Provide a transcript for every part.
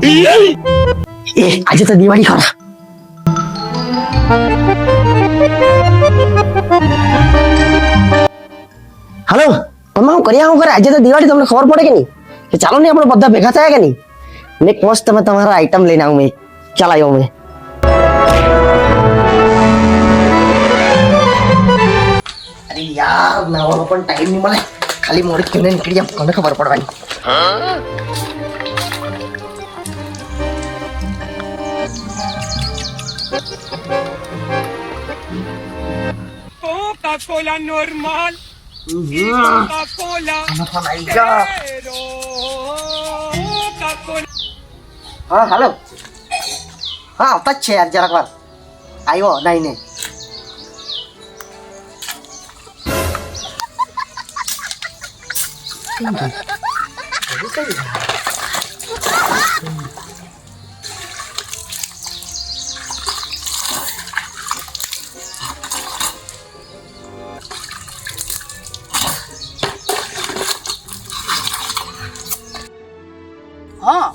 આજે તો દિવાળી ખરા. હાલો મમ્મા, હું કર્યા હું કરે? આજે તો દિવાળી, તમને ખબર પડે કે નહીં? કે ચાલો ને આપણે બધા ભેગા થયા કે નહીં? ને મસ્ત તમે તમારા આઈટમ લઈને આવું. મેં ચાલ આવ્યો. મેં અરે યાર, નાવાનો પણ ટાઈમ નહીં મળે. ખાલી મોડે કેને નીકળી જામ, કોને ખબર પડવાની? Coca-Cola normal. Coca-Cola. Coca-Cola. હા હાલો. હા આવતા જ છે યાર, જરાક વાર આવ્યો નહીં ને. હા,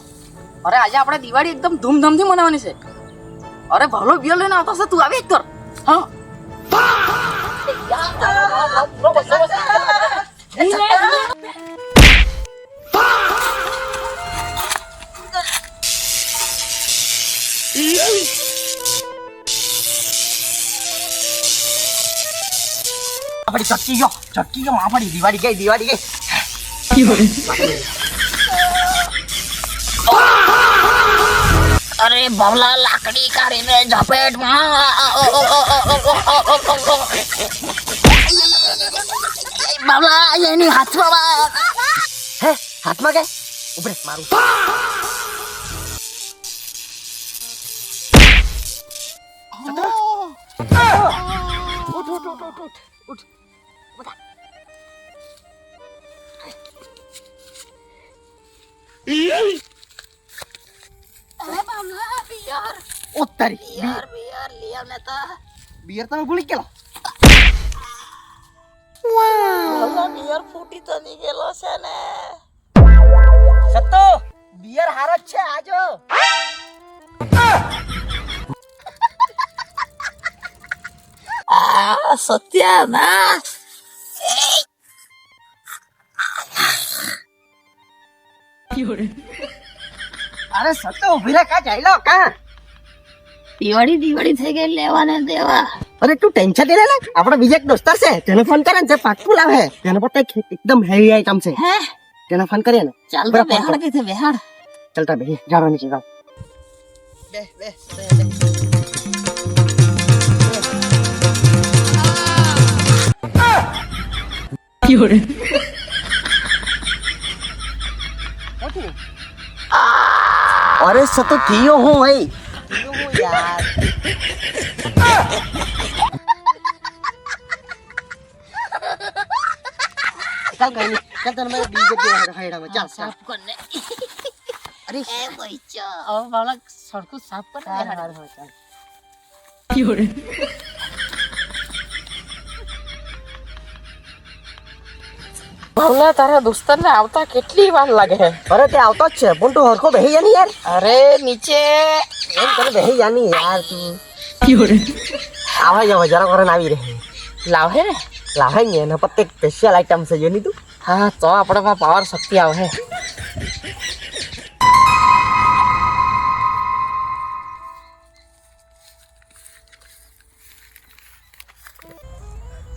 અરે આજે આપણે દિવાળી એકદમ ધૂમધામથી મનાવવાની છે. અરે ભલો બિયર લઈને આવતો છે, તું આવી જ કર. હા આપણી ચટકી ગયો માફડી. દિવાળી ગઈ. અરે ભવલા લાકડી કાઢીને ઝપેટમાં. ભવલા એની હાથમાં. હે હાથમાં કે ઉભરે મારું. ઉઠ. અરે ભવલા બિયર ઉતારી લઈ આવને તો. બિયર તમે ભૂલી ગયેલા. ભવલા બિયર ફૂટી તો નહીં ગયેલો છે ને. સત્તો બિયર હારો જ છે આજો. સત્યાનાશ. અરે સત્તો ઉભી રહે. કા ચાલ્યો કા? દિવાળી થઈ ગઈ, લેવાને દેવા. અરે તું ટેન્શન નહીં લે. આપણો બીજો એક દોસ્તાર છે, તેને ફોન કરે ને, તે પાકું લાવે. તેના પર કઈક એકદમ હેવી આઈટમ છે. હે તેને ફોન કરીએ ને. ચાલ તો બેહાડ કે છે, બેહાડ. ચાલતા બે જાણો નીચે જાઓ. બે અરે સતો થયો હું ભાઈ. યાર ચાલ કઈ નહીં. ચાલ તને મારે બીજે હાઈડામાં ચાલ સાફ કરને. અરે એ બચ્ચા હવે વાળા સડકું સાફ કર. ચાલ. ભાવલા તારા દોસ્તરને આવતા કેટલી વાર લાગે છે? અરે તે આવતો જ છે, પણ તું હરખો બેહી જા ની યાર. અરે નીચે એમ તને બેહી જા ની યાર તું. આવે જરા કરીને આવી રહે. લાવે ને. લાવે ને એના પર એક સ્પેશિયલ આઈટમ છે જોની તું. હા તો આપણે પાસે પાવર શક્તિ આવે.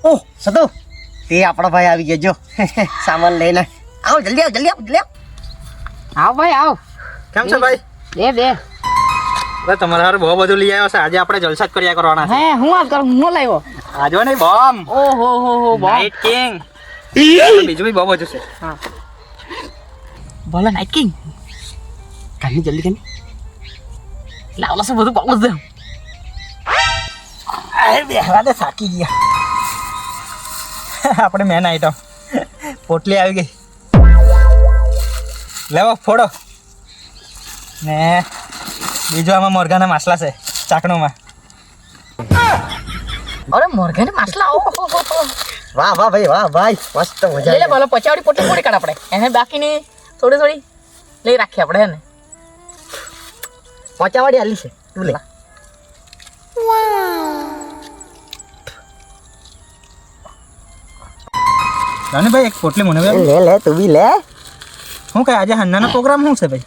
ઓહ સતો તે આપણો ભાઈ આવી ગયો જો. સામાન લઈને આવ. જલ્દી આવ. આવ ભાઈ આવ. કેમ છે ભાઈ? દે અરે તમારા હારે બહુ બધું લઈ આવ્યો છે. આજે આપણે જલસા જ કર્યા કરવાના છે. હે હું આ કર હું લાવ્યો. આજો નહીં બોમ્બ. ઓહો નાઇટ કિંગ. બીજું બી બહુ બધું છે. હા બોલો નાઇટ કિંગ. કાની જલ્દી કાની. લાવલા છે બધું બહુ દે. અરે બેહવા દે, થાકી ગયા. આપણે મેન આઈટમ પોટલી આવી ગઈ. લેવો ફોડો. ને બીજું આમાં મોરઘાના માસલા છે ચાકણુમાં. અરે મોરઘાની માછલા. વાહ ભાઈ મસ્ત મજા. લે બોલો પચાવડી પોટલી કાઢ આપણે. એને બાકીની થોડી લઈ રાખીએ આપણે. હે ને પોચાવાડી આલી છે તું લે ભાઈ એક પોટલી મને બી લે લે તું બી લે શું કહે આજે હન્નાનો પ્રોગ્રામ શું છે ભાઈ?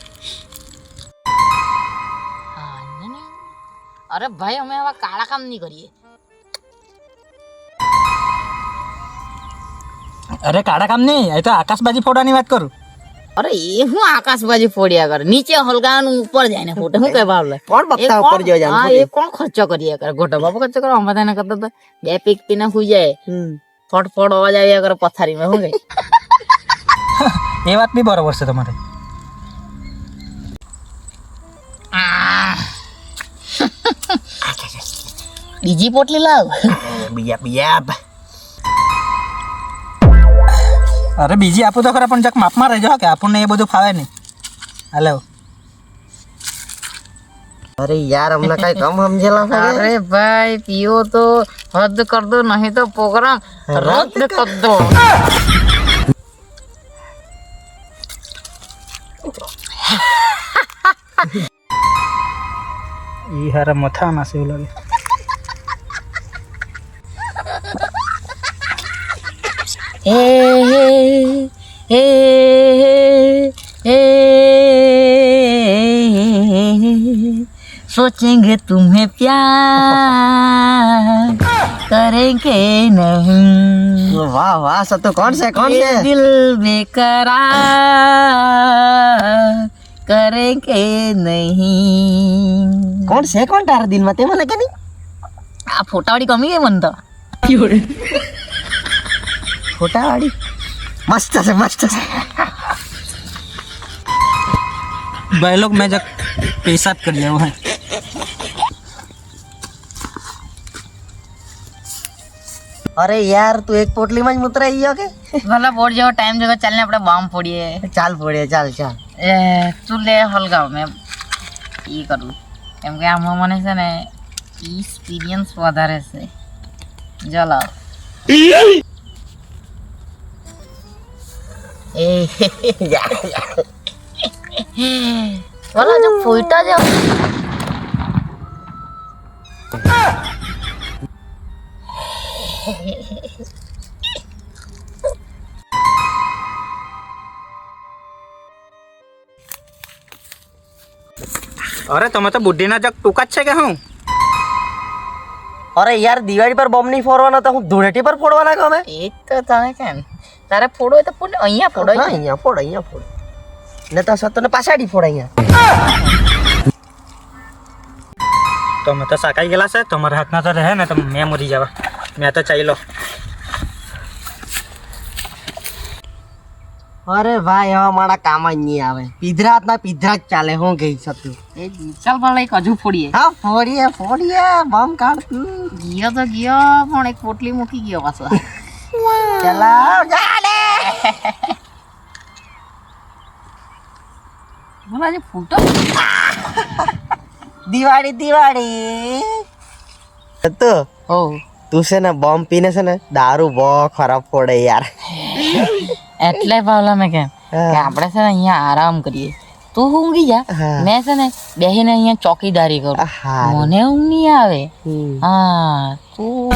અરે ભાઈ અમે આવા કાળા કામ નહીં કરીએ. અરે કાળા કામ નહીં, એ તો આકાશબાજી ફોટાની વાત કરું. અરે એ હું આકાશબાજી ફોડ્યા કરે, નીચે હલગાનું ઉપર જાય ને ફોટો. શું કહેવા બાબલે કોણ બક્તા ઉપર જો જાય હા એ કોણ ખર્ચો કરીએ કરે, ગોટો બાપો ખર્ચો કરો. અમે બધાને કરતા તો બે પીક પીને સુઈ જાય, ફટ ફટ અવાજ આવ્યા કરે પથારીમાં. શું કહે એ વાત બી બરોબર છે તમારે. બીજી પોટલી લાવ. બીયા અરે બીજી આપું તો ખરા, પણ જક માપમાં રહેજો કે આપણને એ બધું ફાવે નહીં. હાલો અરે યાર હમણાં કઈ કમ સમજેલા છે અરે ભાઈ પીઓ તો હદ કર દો, નહીં તો પ્રોગ્રામ રદ કર દો. એ હારા મથામાં છે એવું લાગે. हे हे हे सोचेंगे तुम्हें प्यार करेंगे नहीं, વાહ વાહ સતો કોણ છે ये दिल बेकरार करेंगे नहीं. કોણ છે કોણ તારા દિલમાં તે મને કે નહીં આ ફોટાવાળી કમી ગઈ મને તો. ફોટાવાળી મસ્ત છે મસ્ત છે. भाई लोग मैं जब पेशाब कर लिया है. અરે યાર તું એક પોટલીમાં જ મુતરાઈ ગયો કે ભલા બોર્ડ જેવો ટાઈમ જોયો, ચાલ ને આપણે બોમ્બ ફોડીએ. ચાલ ફોડે ચાલ ચાલ એ તું લે હલગાવ, મેં એ કરું કેમ કે આમાં મને છે ને એક્સપિરિયન્સ વધારે છે. જલાવ એ ભલા જો ફોઈટા જાવ. અરે તમે તો બુદ્ધિના જગ ટૂંકા જ છે કે હું? અરે યાર દિવાળી પર બોમ્બ નહીં ફોડવાના તો હું ધૂળેટી પર ફોડવાના ગમે એ તો તમે કેમ તારે ફોડો હોય તો ફોડ, અહીંયા ફોડો. હા અહીંયા ફોડ ને તો સતોને પાછાડી ફોડ અહીંયા. તમે તો સાકાઈ ગયેલા છે, તમારા હાથના તો રહે ને તો મેં મરી જવા. મેં તો ચાલ્યો. અરે ભાઈ હવે મારા કામ જ નહીં આવે, પીધરા હાથના પીધરા જ ચાલે. હું ગઈ સતું એ ચાલ ભલા એક હજુ ફોડીએ. હા ફોડીએ બોમ્બ કાઢ ગયો તો ગયો પણ એક પોટલી મૂકી ગયો પાછો. ચલાવ જાલે ભલા જે ફૂટો દિવાળી તો ઓ તું છે ને બોમ્બ પીને છે ને દારૂ બહુ ખરાબ ફોડે યાર. એટલે ભાવલા મેં કેમ કે આપણે છે ને અહીંયા આરામ કરીએ, તું ઊંઘી જા, મેં છે ને બેહીને અહીંયા ચોકીદારી કરું. હારું. મને ઊંઘ નહીં આવે. હા તું